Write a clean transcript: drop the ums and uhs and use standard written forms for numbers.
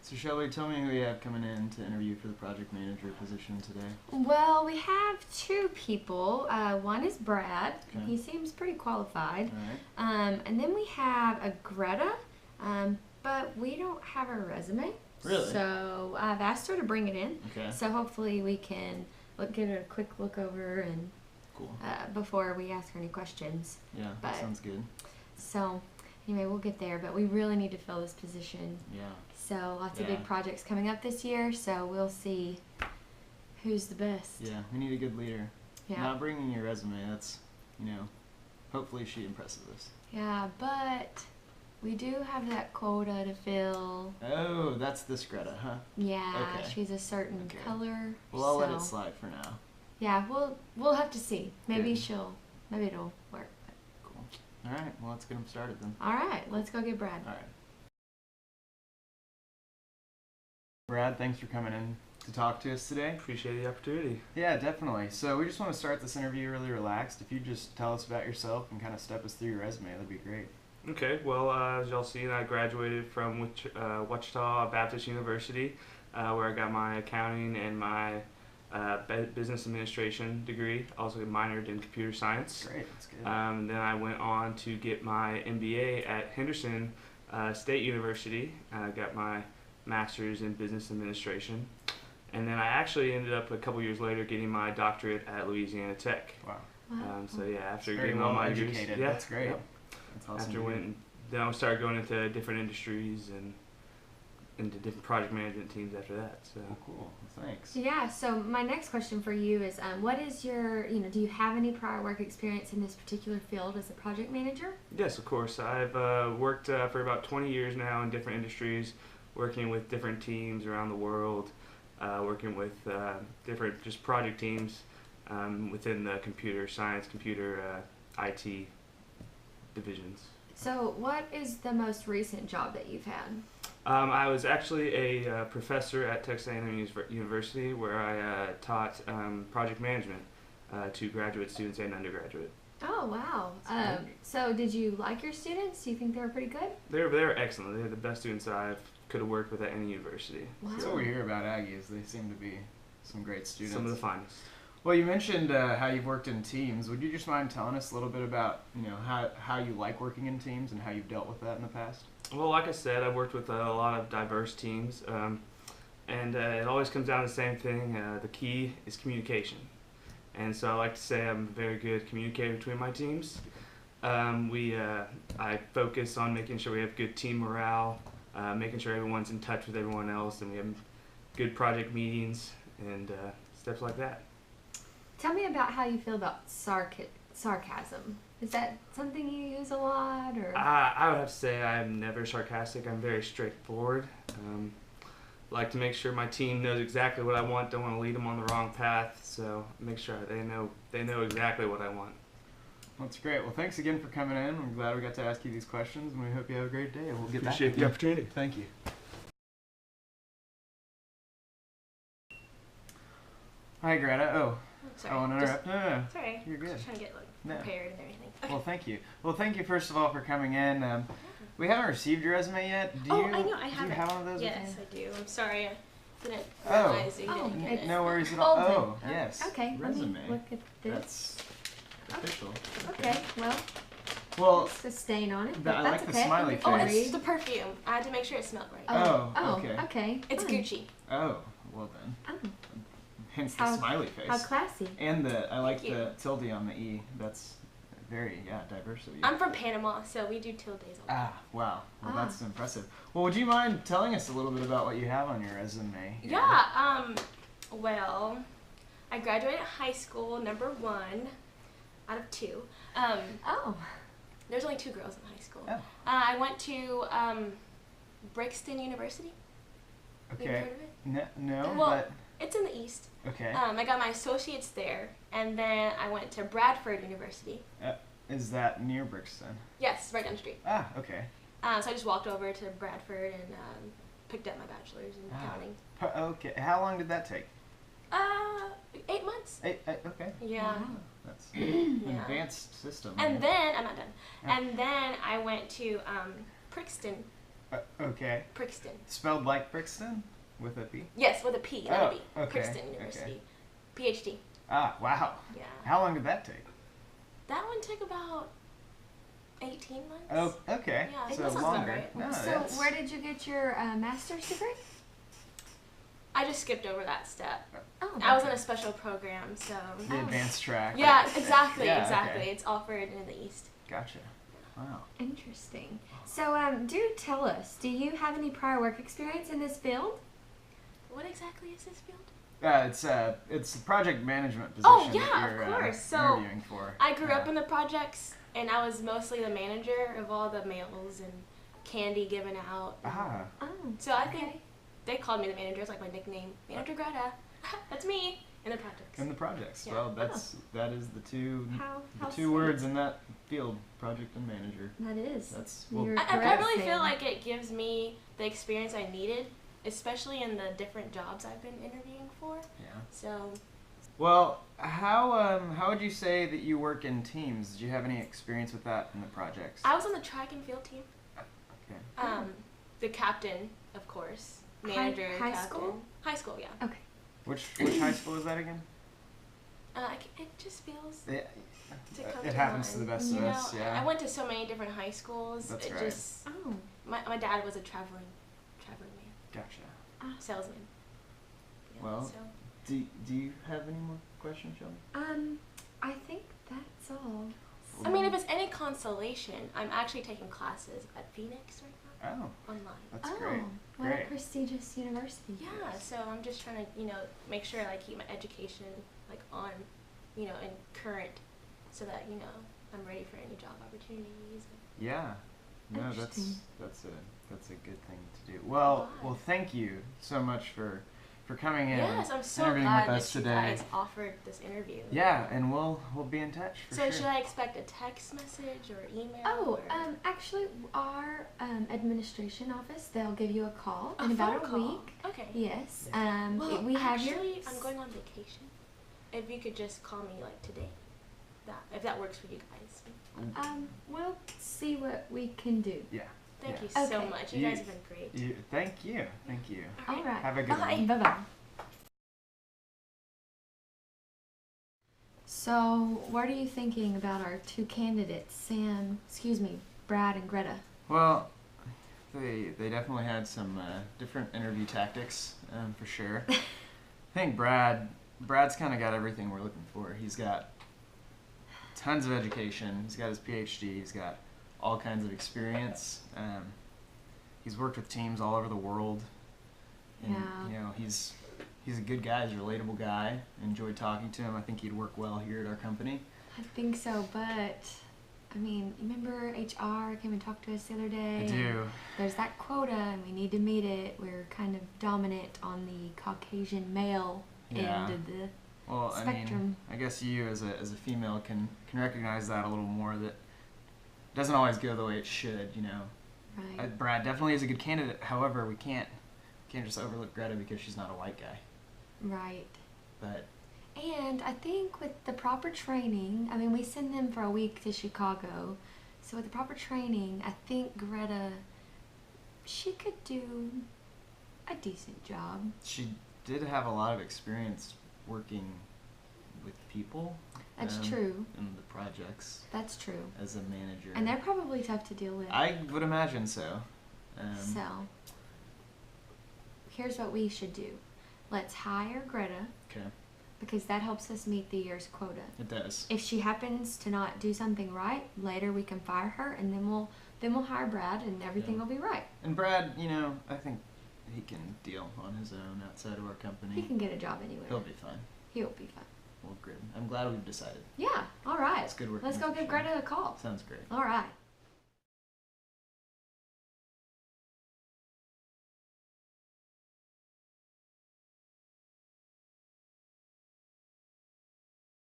So Shelby, tell me who you have coming in to interview for the project manager position today. Well, we have two people. One is Brad. Okay. He seems pretty qualified. All right. And then we have a Greta, but we don't have her resume. Really? So I've asked her to bring it in. Okay. So hopefully we can give it a quick look over and Cool. before we ask her any questions. Yeah, but- that sounds good. So anyway, we'll get there. But we really need to fill this position. Yeah. So lots of Yeah. big projects coming up this year. So we'll see who's the best. Yeah, we need a good leader. Yeah. Not bringing your resume, that's, hopefully she impresses us. Yeah, but we do have that quota to fill. Oh, that's this Greta, huh? Yeah, Okay. she's a certain Okay. color. Well, I'll let so- it slide for now. Yeah, we'll have to see. Maybe Good. maybe it'll work. Cool. All right, well, let's get them started then. All right, let's go get Brad. All right. Brad, thanks for coming in to talk to us today. Appreciate the opportunity. Yeah, definitely. So we just want to start this interview really relaxed. If you just tell us about yourself and kind of step us through your resume, that'd be great. Okay, well, as y'all seen, I graduated from Wichita Baptist University, where I got my accounting and my business administration degree. Also minored in computer science. Great, that's good. Then I went on to get my MBA at Henderson State University. I got my master's in business administration. And then I actually ended up a couple years later getting my doctorate at Louisiana Tech. Wow. Wow. So yeah, after Very getting well all my degrees, educated. yeah, That's great. yep. That's awesome. After to hear. then I started going into different industries and into different project management teams after that. So Well, cool. Thanks. Yeah, so my next question for you is what is your, do you have any prior work experience in this particular field as a project manager? yes, of course, I've worked for about 20 years now in different industries, working with different teams around the world, working with different just project teams within the computer science, computer IT divisions. So what is the most recent job that you've had? I was actually a professor at Texas A&M University where I taught project management to graduate students and undergraduate. Oh, wow. That's great. So did you like your students? Do you think they were pretty good? They're excellent. They're the best students I could have worked with at any university. Wow. That's what we hear about Aggies. They seem to be some great students. Some of the finest. Well, you mentioned how you've worked in teams. Would you just mind telling us a little bit about how you like working in teams and how you've dealt with that in the past? Well, like I said, I've worked with a lot of diverse teams, and it always comes down to the same thing. The key is communication. And so I like to say I'm a very good communicator between my teams. I focus on making sure we have good team morale, making sure everyone's in touch with everyone else, and we have good project meetings and steps like that. Tell me about how you feel about sarcasm. Is that something you use a lot, or? I would have to say I'm never sarcastic. I'm very straightforward. Like to make sure my team knows exactly what I want. Don't want to lead them on the wrong path. So make sure they know exactly what I want. That's great. Well, thanks again for coming in. I'm glad we got to ask you these questions, and we hope you have a great day. We'll get back Appreciate to the you. opportunity. Thank you. Hi, Greta. Oh, Sorry. I want to interrupt. No, Sorry. you're good. Just trying to get No. prepared and everything. Well, thank you. Well, thank you first of all for coming in. We haven't received your resume yet. Do you? I know. I do have you it. have one of those? Yes, with you? I do. I'm sorry. I didn't Oh. realize that you Oh, didn't get it's- it. No worries at all. Folded. Oh, yes. Okay, let Resume. me look at this. That's official. Okay, well, Well, it's a stain on it, I but like that's the okay. smiley Oh, face. it's the perfume. I had to make sure it smelled right. Oh, okay. Okay. It's fun. Gucci. oh, well then. Oh, Hence the How- smiley face. how classy. And I like Thank you. the tilde on the E. That's very, diverse of you. I'm from Panama, so we do tildes all the time. Wow. Well, Ah. that's impressive. Well, would you mind telling us a little bit about what you have on your resume? here? Yeah. Well, I graduated high school #1 out of 2. Oh, There's only 2 girls in high school. Oh. I went to Brixton University. Have you Okay. heard of it? No, Well, It's in the east. but okay. I got my associates there, and then I went to Bradford University. Is that near Brixton? Yes, right down the street. Ah, okay. So I just walked over to Bradford and picked up my bachelor's in Ah. accounting. Okay. How long did that take? 8 months. Okay. Yeah. wow. That's an advanced system. And man. then I'm not done. Yeah. And then I went to Brixton Okay. Brixton. Spelled like Brixton with a P? Yes, with a P, not Oh, a B. okay, Brixton University. PhD. Ah, wow. Yeah. How long did that take? That one took about 18 months. Oh, okay. Yeah, I think so that sounds about longer. right. No, So that's- where did you get your master's degree? I just skipped over that step. Oh, I was in a special program, so. the advanced track. Yeah, exactly, Yeah, exactly. okay. It's offered in the East. Gotcha. Wow. interesting. So do tell us, do you have any prior work experience in this field? What exactly is this field? It's a project management position Oh, yeah, that of you're course. So, interviewing for. I grew up in the projects, and I was mostly the manager of all the meals and candy given out. Ah, Oh, So I think they called me the manager. It's like my nickname, Manager Greta. That's me in the projects. in the projects. Yeah. Well, that is the two how two words in that field, project and manager. That is. That's You're I correct, really Sam. feel like it gives me the experience I needed, especially in the different jobs I've been interviewing for. Yeah. So Well, how would you say that you work in teams? Did you have any experience with that in the projects? I was on the track and field team. Okay. The captain, of course, manager, high captain. school? High school, yeah. Okay. Which high school is that again? It just feels Yeah. to come It to happens to mind. the best You of know, us. Yeah. I went to so many different high schools. That's it right. just Oh. my dad was a traveling man, Gotcha. salesman. Yeah, Well, so. Do you have any more questions, Shelby? I think that's all. I mean, if it's any consolation, I'm actually taking classes at Phoenix right Oh, now online. that's oh, great. what Great. a prestigious university. Yeah, so I'm just trying to, make sure I keep my education on, and current, so that I'm ready for any job opportunities. Yeah. No, that's Interesting. that's a good thing to do. Well, Why? thank you so much for coming in. Yes, I'm so interviewing glad with us that you today. guys offered this interview. Yeah, and we'll be in touch for So sure. should I expect a text message or email? Oh, or? actually, our administration office, they'll give you a call in A about phone a call. week. Okay. Yes. Well, We have actually, your. I'm going on vacation. If you could just call me today, if that works for you guys. We'll see what we can do. Yeah. Thank Yeah. you so Okay. much. You guys have been great. Thank you. Thank you. All right. Have a good Bye. one. Bye bye. So, what are you thinking about our two candidates, Brad and Greta? Well, they definitely had some different interview tactics, for sure. I think Brad's kind of got everything we're looking for. He's got tons of education. He's got his PhD. He's got all kinds of experience. He's worked with teams all over the world. And, Yeah. He's a good guy. He's a relatable guy. Enjoyed talking to him. I think he'd work well here at our company. I think so, but remember HR came and talked to us the other day? I do. There's that quota, and we need to meet it. We're kind of dominant on the Caucasian male Yeah. end of the Well, spectrum. I guess you as a female can recognize that a little more. That doesn't always go the way it should. Right. Brad definitely is a good candidate. However, we can't just overlook Greta because she's not a white guy. Right. But And I think with the proper training, we send them for a week to Chicago. So with the proper training, I think Greta, she could do a decent job. she did have a lot of experience working with people. That's true. In the projects That's true. as a manager. And they're probably tough to deal with. I would imagine so. So, here's what we should do. Let's hire Greta Okay, because that helps us meet the year's quota. it does. If she happens to not do something right, later we can fire her and then we'll hire Brad and everything Yeah. will be right. And Brad, I think he can deal on his own outside of our company. He can get a job anywhere. He'll be fine. He'll be fine. Well, good. I'm glad we've decided. Yeah, all right. It's good working Let's go with give you. Greta a call. Sounds great. All right.